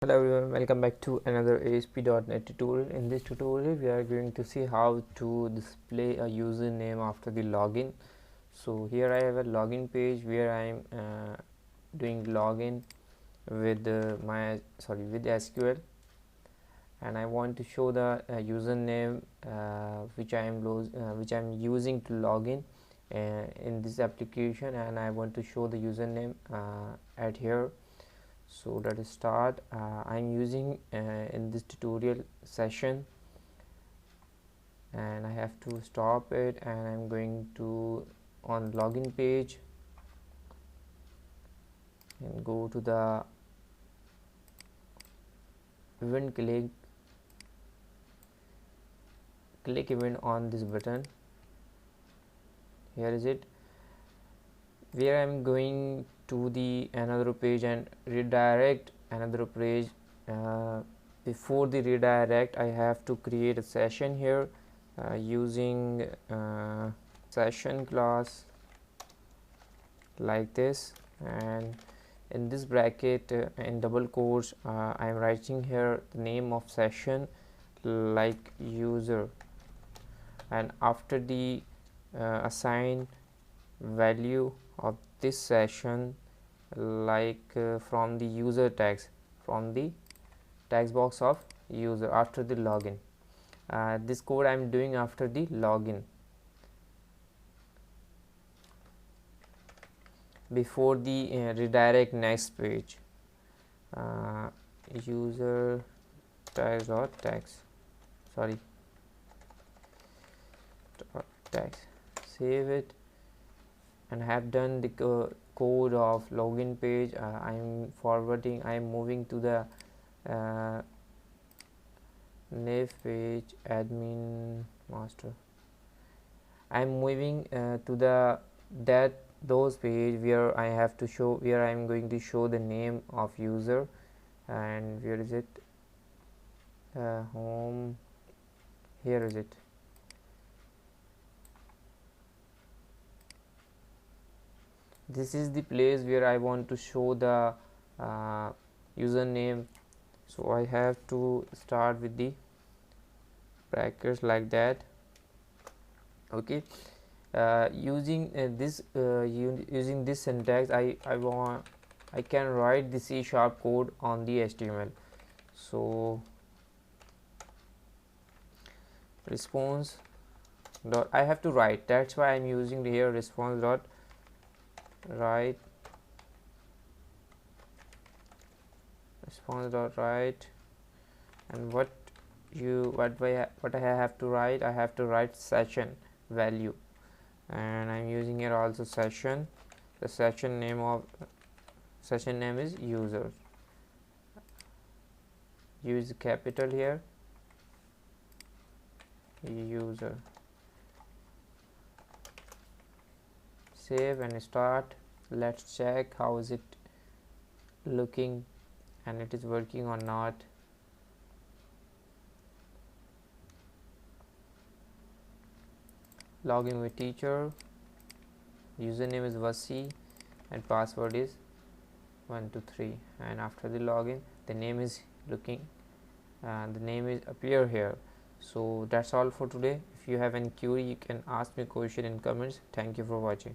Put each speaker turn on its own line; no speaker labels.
Hello everyone, welcome back to another ASP.NET tutorial. In this tutorial we are going to see how to display a username after the login. So here I have a login page where I am doing login with with SQL, and I want to show the username which I am using to login in this application, and I want to show the username at here. So let us start. I'm using in this tutorial session, and I have to stop it, and I'm going to on login page and go to the event, click event on this button. Here is it, where I'm going to the another page and redirect another page. Before the redirect, I have to create a session here using session class like this, and in this bracket in double quotes I am writing here the name of session like user, and after the assign value of this session like from the user tags, from the tags box of user after the login. This code I am doing after the login, before the redirect next page. User tags dot tags, sorry, dot tags. Save it, and have done the code of login page. I'm moving to the nav page, admin master. I'm moving to the those page where I have to show, where I'm going to show the name of user. And where is it? Home, here is it. This is the place where I want to show the username. So I have to start with the brackets like that. Okay, using using this syntax, I can write the C# code on the HTML. So response dot, I have to write, that's why I'm using here response dot write, and what I have to write, I have to write session value, and I'm using here also session. The session name is user. Use capital here, user. Save and start. Let's check how is it looking, and it is working or not. Login with teacher, username is Wasi, and password is 123, and after the login the name is looking, the name is appear here. So that's all for today. If you have any query, you can ask me question in comments. Thank you for watching.